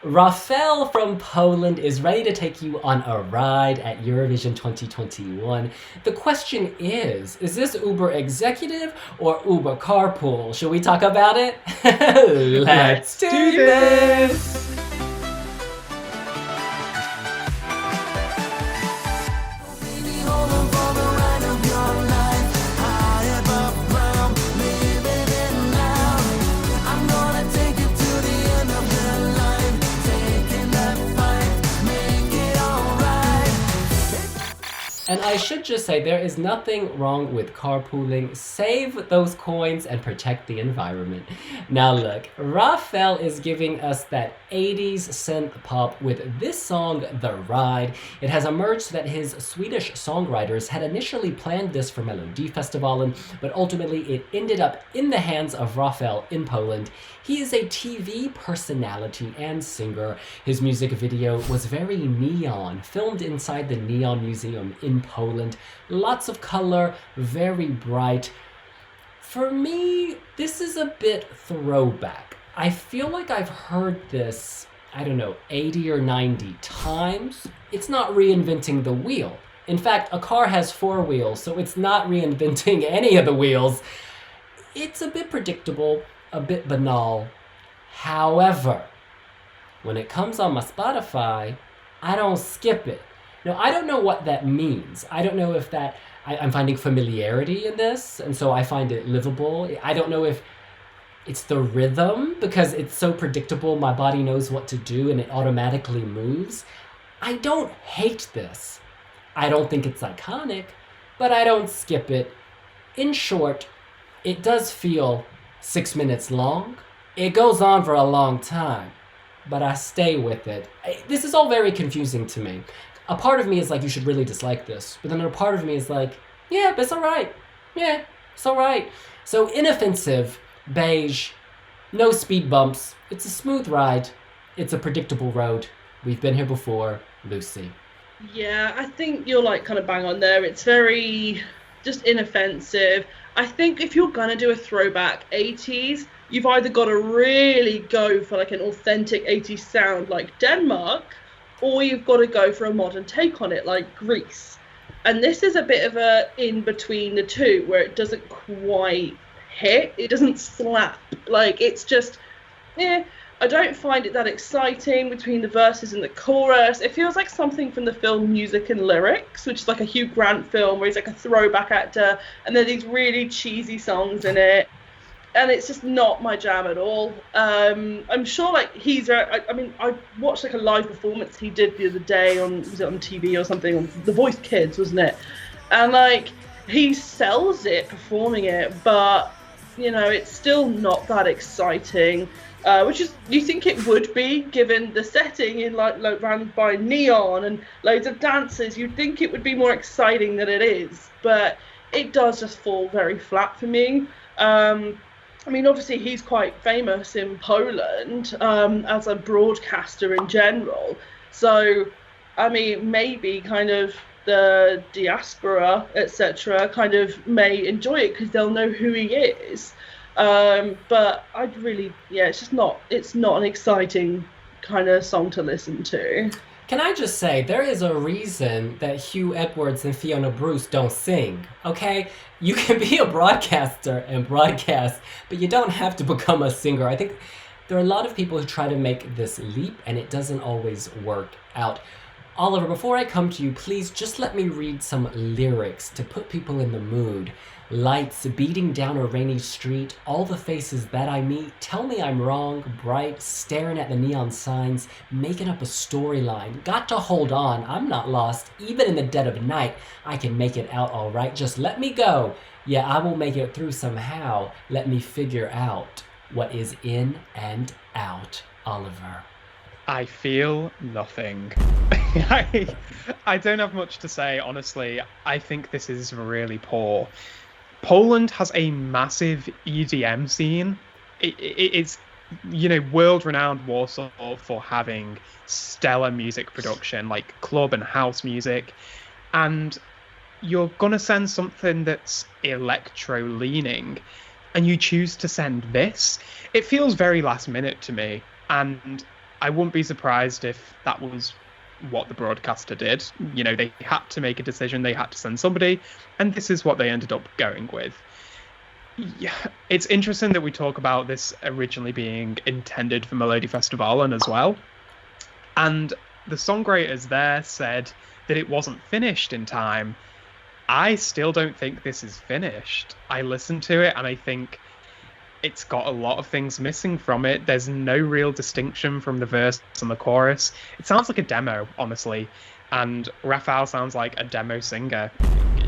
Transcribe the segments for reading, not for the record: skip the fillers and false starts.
Rafał from Poland is ready to take you on a ride at Eurovision 2021. The question is this Uber executive or Uber carpool? Should we talk about it? Let's do this! And I should just say, there is nothing wrong with carpooling. Save those coins and protect the environment. Now look, Rafał is giving us that 80s synth pop with this song, The Ride. It has emerged that his Swedish songwriters had initially planned this for Melodifestivalen, but ultimately it ended up in the hands of Rafał in Poland. He is a TV personality and singer. His music video was very neon, filmed inside the Neon Museum in Poland. Lots of color, very bright. For me, this is a bit throwback. I feel like I've heard this, 80 or 90 times. It's not reinventing the wheel. In fact, a car has 4 wheels, so it's not reinventing any of the wheels. It's a bit predictable, a bit banal. However, when it comes on my Spotify, I don't skip it. Now, I don't know what that means. I don't know if I'm finding familiarity in this, and so I find it livable. I don't know if it's the rhythm, because it's so predictable, my body knows what to do and it automatically moves. I don't hate this. I don't think it's iconic, but I don't skip it. In short, it does feel 6 minutes long. It goes on for a long time, but I stay with it. This is all very confusing to me. A part of me is like, you should really dislike this. But then a part of me is like, yeah, but it's all right. Yeah, it's all right. So inoffensive, beige, no speed bumps. It's a smooth ride. It's a predictable road. We've been here before. Lucy. Yeah, I think you're kind of bang on there. It's very just inoffensive. I think if you're going to do a throwback 80s, you've either got to really go for an authentic 80s sound like Denmark, or you've got to go for a modern take on it like Greece. And this is a bit of a in between the two, where it doesn't quite hit, it doesn't slap. It's just, I don't find it that exciting between the verses and the chorus. It feels like something from the film Music and Lyrics, which is a Hugh Grant film where he's a throwback actor, and there are these really cheesy songs in it. And it's just not my jam at all. I'm sure I watched a live performance he did the other day was it on TV or something, on The Voice Kids, wasn't it? And he sells it performing it, but it's still not that exciting. Which is, you think it would be, given the setting in ran by neon and loads of dancers. You'd think it would be more exciting than it is, but it does just fall very flat for me. Obviously he's quite famous in Poland as a broadcaster in general. So, maybe kind of the diaspora, etc., kind of may enjoy it because they'll know who he is. But I'd really, it's not an exciting kind of song to listen to. Can I just say, there is a reason that Hugh Edwards and Fiona Bruce don't sing, okay? You can be a broadcaster and broadcast, but you don't have to become a singer. I think there are a lot of people who try to make this leap, and it doesn't always work out. Oliver, before I come to you, please just let me read some lyrics to put people in the mood. Lights beating down a rainy street, all the faces that I meet tell me I'm wrong, bright, staring at the neon signs, making up a storyline. Got to hold on, I'm not lost, even in the dead of night, I can make it out all right. Just let me go. Yeah, I will make it through somehow. Let me figure out what is in and out. Oliver. I feel nothing. I don't have much to say, honestly. I think this is really poor. Poland has a massive EDM scene. It's, world-renowned Warsaw for having stellar music production, like club and house music. And you're going to send something that's electro-leaning, and you choose to send this. It feels very last minute to me. And I wouldn't be surprised if that was what the broadcaster did. You know, they had to make a decision, they had to send somebody, and this is what they ended up going with. Yeah, it's interesting that we talk about this originally being intended for Melodifestivalen as well. And the songwriters there said that it wasn't finished in time. I still don't think this is finished. I listened to it and I think it's got a lot of things missing from it. There's no real distinction from the verse and the chorus. It sounds like a demo, honestly. And Rafał sounds like a demo singer.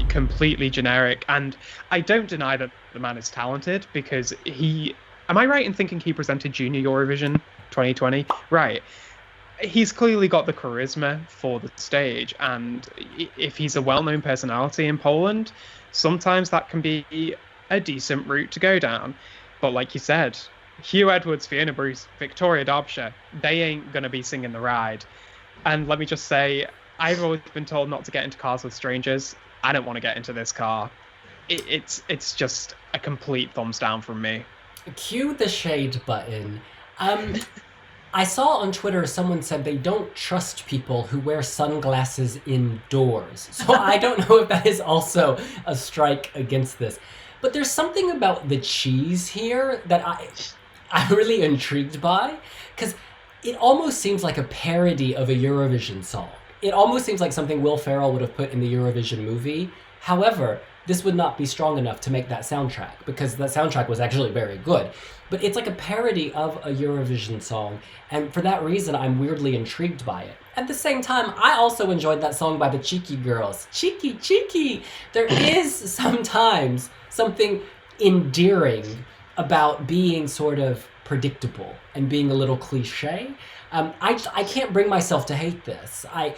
Completely generic. And I don't deny that the man is talented, because he... Am I right in thinking he presented Junior Eurovision 2020? Right. He's clearly got the charisma for the stage, and if he's a well-known personality in Poland, sometimes that can be a decent route to go down. But like you said, Hugh Edwards, Fiona Bruce, Victoria Derbyshire, they ain't going to be singing the ride. And let me just say, I've always been told not to get into cars with strangers. I don't want to get into this car. It's just a complete thumbs down from me. Cue the shade button. I saw on Twitter someone said they don't trust people who wear sunglasses indoors. So I don't know if that is also a strike against this. But there's something about the cheese here that I'm really intrigued by, because it almost seems like a parody of a Eurovision song. It almost seems like something Will Ferrell would have put in the Eurovision movie. However, this would not be strong enough to make that soundtrack, because that soundtrack was actually very good. But it's like a parody of a Eurovision song, and for that reason, I'm weirdly intrigued by it. At the same time, I also enjoyed that song by the Cheeky Girls. Cheeky, cheeky! There is sometimes something endearing about being sort of predictable and being a little cliche. I can't bring myself to hate this. I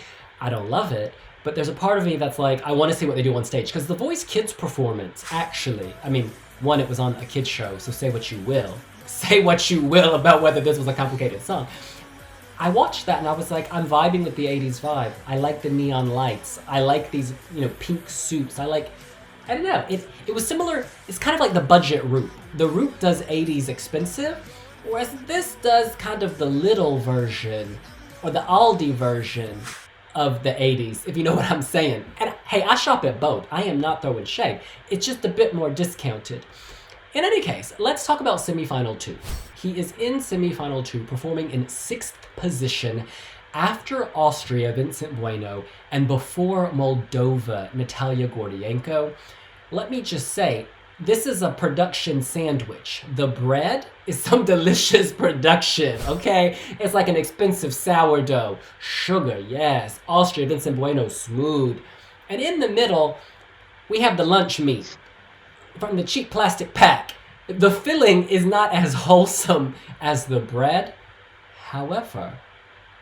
don't love it, but there's a part of me that's like, I want to see what they do on stage. Because the Voice Kids performance, actually, I mean, one, it was on a kid's show, so say what you will. Say what you will about whether this was a complicated song. I watched that and I was like, I'm vibing with the 80s vibe. I like the neon lights. I like these, pink suits. I don't know. It was similar. It's kind of like the budget Roop. The Roop does 80s expensive, whereas this does kind of the little version, or the Aldi version of the 80s, if you know what I'm saying. And hey, I shop at both. I am not throwing shade. It's just a bit more discounted. In any case, let's talk about semifinal 2. He is in semifinal 2, performing in 6th position after Austria, Vincent Bueno, and before Moldova, Natalia Gordienko. Let me just say, this is a production sandwich. The bread is some delicious production, okay? It's like an expensive sourdough. Sugar, yes. Austria, Vincent Bueno, smooth. And in the middle, we have the lunch meat from the cheap plastic pack. The filling is not as wholesome as the bread. However,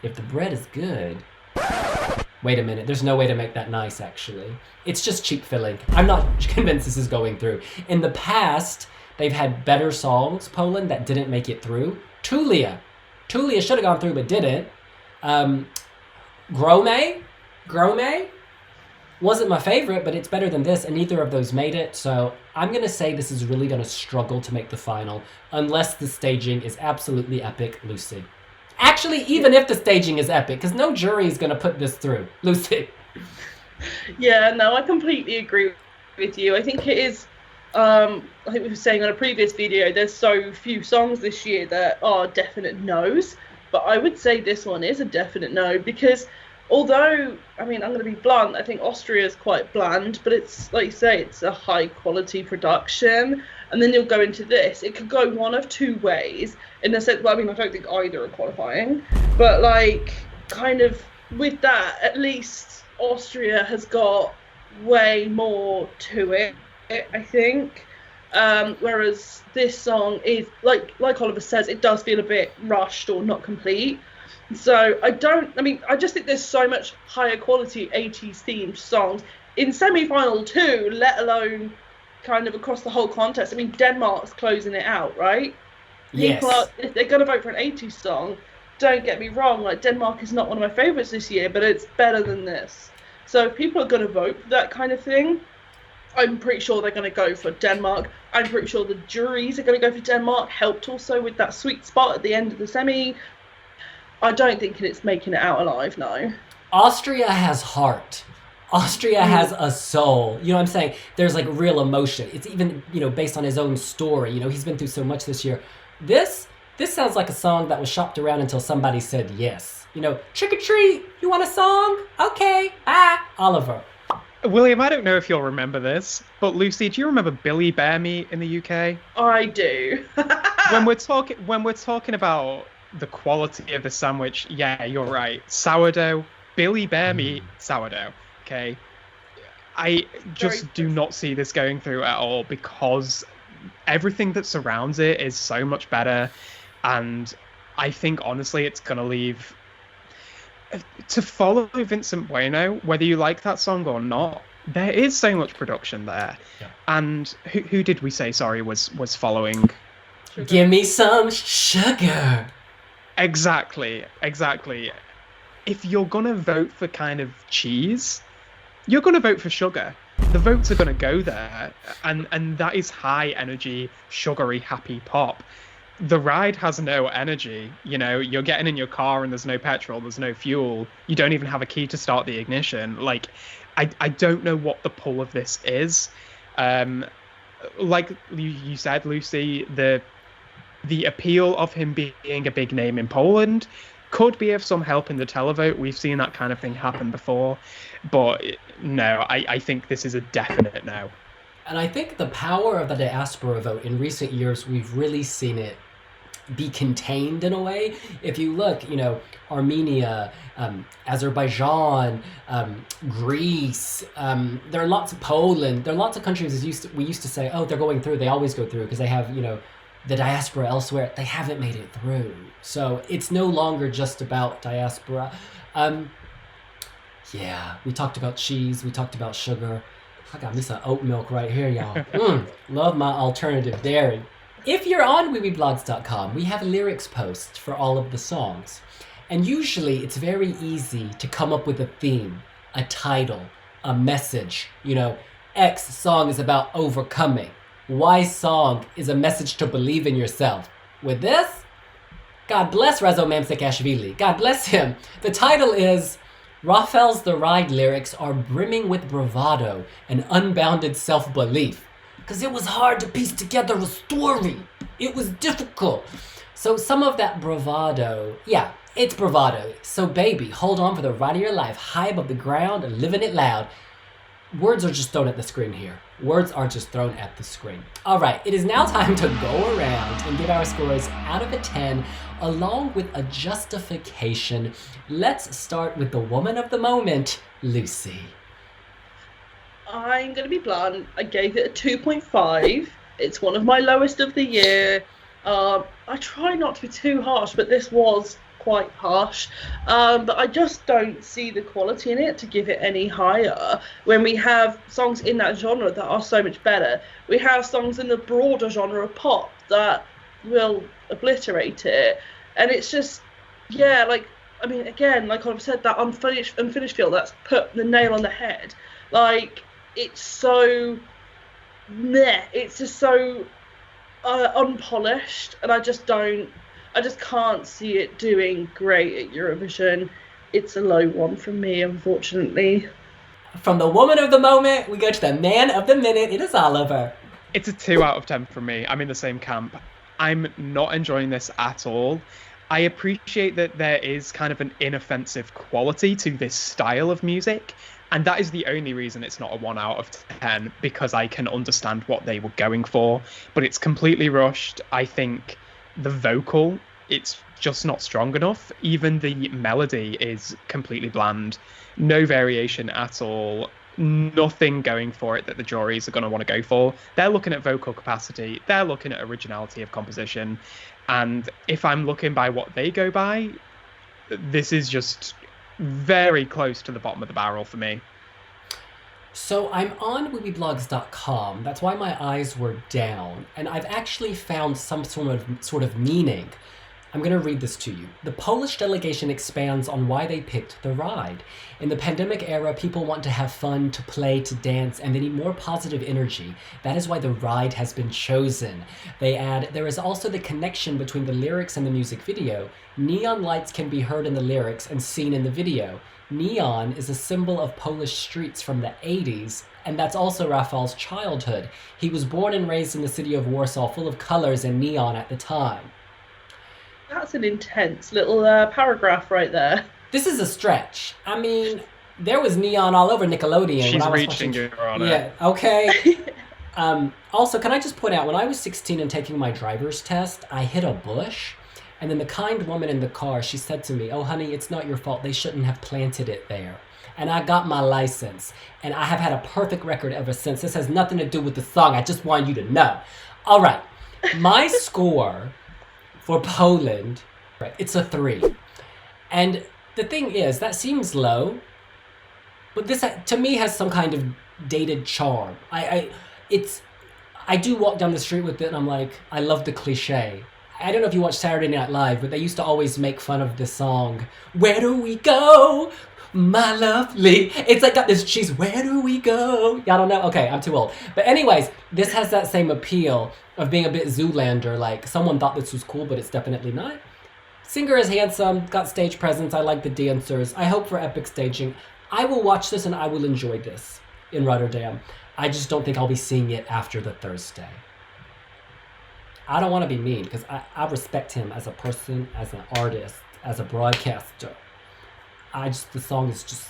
if the bread is good... Wait a minute, there's no way to make that nice, actually. It's just cheap filling. I'm not convinced this is going through. In the past, they've had better songs, Poland, that didn't make it through. Tulia should have gone through, but didn't. Grome wasn't my favorite, but it's better than this, and neither of those made it, so I'm going to say this is really going to struggle to make the final, unless the staging is absolutely epic. Lucy. Actually, even if the staging is epic, because no jury is going to put this through. Lucy. Yeah, no, I completely agree with you. I think it is, I think we were saying on a previous video, there's so few songs this year that are definite no's, but I would say this one is a definite no, because although, I mean, I'm going to be blunt, I think Austria is quite bland, but it's, like you say, it's a high quality production. And then you'll go into this. It could go one of two ways, in the sense, well, I mean, I don't think either are qualifying, but like, kind of, with that, at least Austria has got way more to it, I think. Whereas this song is, like Oliver says, it does feel a bit rushed or not complete. So I just think there's so much higher quality 80s themed songs in semi-final 2, let alone kind of across the whole contest. I mean, Denmark's closing it out, right? Yes. If they're going to vote for an 80s song, don't get me wrong, like, Denmark is not one of my favourites this year, but it's better than this. So if people are going to vote for that kind of thing, I'm pretty sure they're going to go for Denmark. I'm pretty sure the juries are going to go for Denmark, helped also with that sweet spot at the end of the semi. I don't think it's making it out alive, no. Austria has heart. Austria has a soul. You know what I'm saying? There's like real emotion. It's even, based on his own story. He's been through so much this year. This sounds like a song that was shopped around until somebody said yes. Trick or treat, you want a song? Okay, Oliver. William, I don't know if you'll remember this, but Lucy, do you remember Billy Bear Meat in the UK? I do. when we're talking about the quality of the sandwich, yeah, you're right. Sourdough, Billy Bear Meat, sourdough. Okay, I just do not see this going through at all because everything that surrounds it is so much better, and I think honestly it's gonna leave. To follow Vincent Bueno, whether you like that song or not, there is so much production there. Yeah. And who did we say, sorry, was following? Sugar. Give me some sugar. Exactly. If you're going to vote for kind of cheese, you're going to vote for sugar. The votes are going to go there. And that is high energy, sugary, happy pop. The ride has no energy. You're getting in your car and there's no petrol, there's no fuel. You don't even have a key to start the ignition. Like, I don't know what the pull of this is. Like you said, Lucy, the appeal of him being a big name in Poland could be of some help in the televote. We've seen that kind of thing happen before. But no, I think this is a definite no. And I think the power of the diaspora vote in recent years, we've really seen it be contained in a way. If you look, Armenia, Azerbaijan, Greece, there are lots of Poland, there are lots of countries we used to say, oh, they're going through, they always go through because they have, the diaspora elsewhere. They haven't made it through. So it's no longer just about diaspora. Yeah, we talked about cheese, we talked about sugar. I got me some oat milk right here, y'all. Love my alternative dairy. If you're on Wiwibloggs.com, we have lyrics posts for all of the songs. And usually it's very easy to come up with a theme, a title, a message. X song is about overcoming. Y song is a message to believe in yourself. With this, God bless Rezo Mamsekashvili. God bless him. The title is Rafał's The Ride lyrics are brimming with bravado and unbounded self-belief. Because it was hard to piece together a story. It was difficult. So some of that bravado, yeah, it's bravado. So baby, hold on for the ride of your life, high above the ground and living it loud. Words are just thrown at the screen here. Words are just thrown at the screen. All right, it is now time to go around and give our scores out of a 10, along with a justification. Let's start with the woman of the moment, Lucy. I'm going to be blunt. I gave it a 2.5. It's one of my lowest of the year. I try not to be too harsh, but this was quite harsh. But I just don't see the quality in it to give it any higher when we have songs in that genre that are so much better. We have songs in the broader genre of pop that will obliterate it. And it's just, yeah, again, like I've said, that unfinished feel, that's put the nail on the head. Like, it's so meh. It's just so unpolished, and I just can't see it doing great at Eurovision. It's a low one from me, unfortunately. From the woman of the moment, we go to the man of the minute. It is Oliver. It's a 2 out of 10 from me. I'm in the same camp. I'm not enjoying this at all. I appreciate that there is kind of an inoffensive quality to this style of music, and that is the only reason it's not a 1 out of 10, because I can understand what they were going for, but it's completely rushed. I think the vocal, it's just not strong enough. Even the melody is completely bland. No variation at all. Nothing going for it that the juries are going to want to go for. They're looking at vocal capacity. They're looking at originality of composition. And if I'm looking by what they go by, this is just very close to the bottom of the barrel for me. So I'm on Wiwibloggs.com. That's why my eyes were down. And I've actually found some sort of meaning I'm going to read this to you. The Polish delegation expands on why they picked the ride. In the pandemic era, people want to have fun, to play, to dance, and they need more positive energy. That is why the ride has been chosen. They add, there is also the connection between the lyrics and the music video. Neon lights can be heard in the lyrics and seen in the video. Neon is a symbol of Polish streets from the 80s, and that's also Rafał's childhood. He was born and raised in the city of Warsaw, full of colors and neon at the time. That's an intense little paragraph right there. This is a stretch. I mean, there was neon all over Nickelodeon. She's when I was reaching watching... your honor. Yeah, okay. Also, can I just point out, when I was 16 and taking my driver's test, I hit a bush. And then the kind woman in the car, she said to me, "Oh, honey, it's not your fault. They shouldn't have planted it there." And I got my license. And I have had a perfect record ever since. This has nothing to do with the song. I just want you to know. All right. My score for Poland, it's a 3. And the thing is, that seems low. But this, to me, has some kind of dated charm. I do walk down the street with it and I'm like, I love the cliche. I don't know if you watch Saturday Night Live, but they used to always make fun of this song. Where do we go, my lovely? It's like got this cheese. Where do we go? Y'all don't know? Okay, I'm too old. But anyways, this has that same appeal of being a bit Zoolander. Like, someone thought this was cool, but it's definitely not. Singer is handsome, got stage presence. I like the dancers. I hope for epic staging. I will watch this and I will enjoy this in Rotterdam. I just don't think I'll be seeing it after the Thursday. I don't want to be mean because I respect him as a person, as an artist, as a broadcaster. The song is just...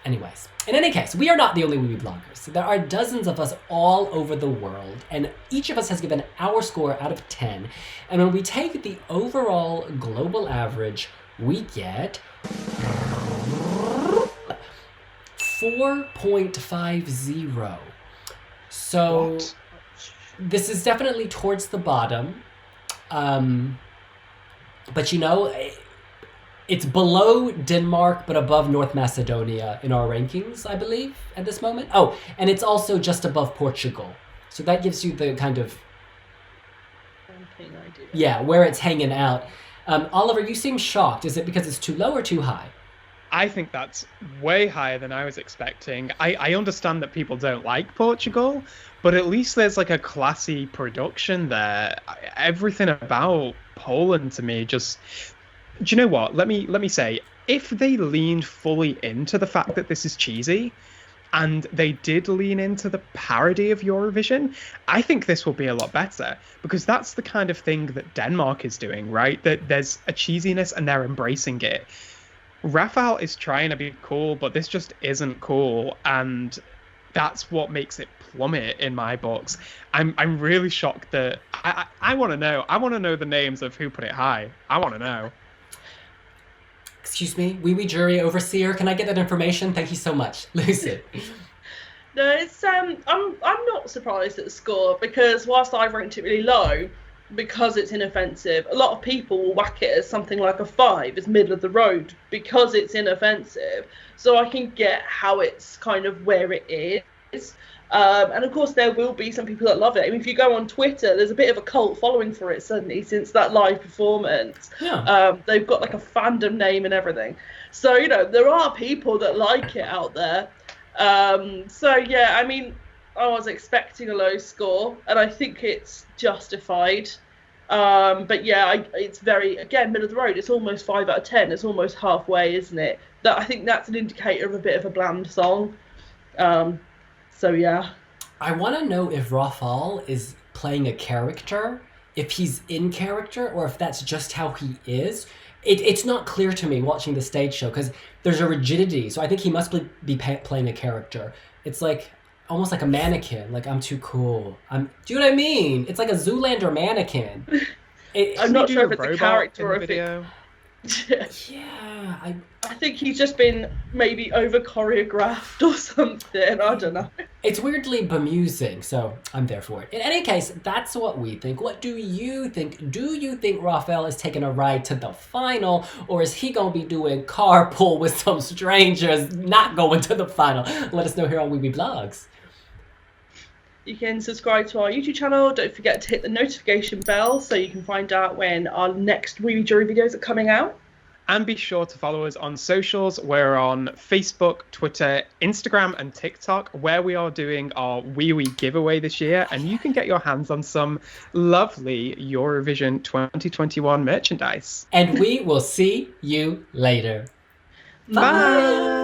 Anyways, in any case, we are not the only Wiwibloggs. There are dozens of us all over the world, and each of us has given our score out of 10. And when we take the overall global average, we get 4.50. So... What? This is definitely towards the bottom. But you know, it's below Denmark, but above North Macedonia in our rankings, I believe, at this moment. Oh, and it's also just above Portugal. So that gives you the kind of... Ranking idea. Yeah, where it's hanging out. Oliver, you seem shocked. Is it because it's too low or too high? I think that's way higher than I was expecting. I understand that people don't like Portugal, but at least there's like a classy production there. Everything about Poland to me just... Do you know what? Let me say, if they leaned fully into the fact that this is cheesy, and they did lean into the parody of Eurovision, I think this will be a lot better, because that's the kind of thing that Denmark is doing, right? That there's a cheesiness and they're embracing it. Rafał is trying to be cool, but this just isn't cool, and that's what makes it plummet in my books. I'm really shocked that I want to know. I want to know the names of who put it high. I want to know. Excuse me, Wiwi jury overseer, can I get that information? Thank you so much. Lucy. No, it's I'm not surprised at the score, because whilst I've ranked it really low, because it's inoffensive, a lot of people will whack it as something like a 5, as middle of the road, because it's inoffensive. So I can get how it's kind of where it is. And of course there will be some people that love it. I mean, if you go on Twitter, there's a bit of a cult following for it suddenly since that live performance. Yeah. They've got like a fandom name and everything. So, you know, there are people that like it out there. So yeah, I mean, I was expecting a low score, and I think it's justified. But yeah, it's very, again, middle of the road. It's almost 5 out of 10. It's almost halfway, isn't it? I think that's an indicator of a bit of a bland song. So yeah. I want to know if Rafał is playing a character, if he's in character, or if that's just how he is. It's not clear to me watching the stage show, because there's a rigidity. So I think he must be playing a character. It's like almost like a mannequin. Like, I'm too cool. Do you know what I mean? It's like a Zoolander mannequin. I'm not sure if it's a character or if video. Yeah, I think he's just been maybe over choreographed or something. I don't know. It's weirdly bemusing, so I'm there for it. In any case, that's what we think. What do you think? Do you think Rafał is taking a ride to the final, or is he gonna be doing carpool with some strangers not going to the final? Let us know here on Wiwibloggs. You can subscribe to our YouTube channel. Don't forget to hit the notification bell so you can find out when our next Wiwi jury videos are coming out. And be sure to follow us on socials. We're on Facebook, Twitter, Instagram, and TikTok, where we are doing our Wiwi giveaway this year. And you can get your hands on some lovely Eurovision 2021 merchandise. And we will see you later. Bye.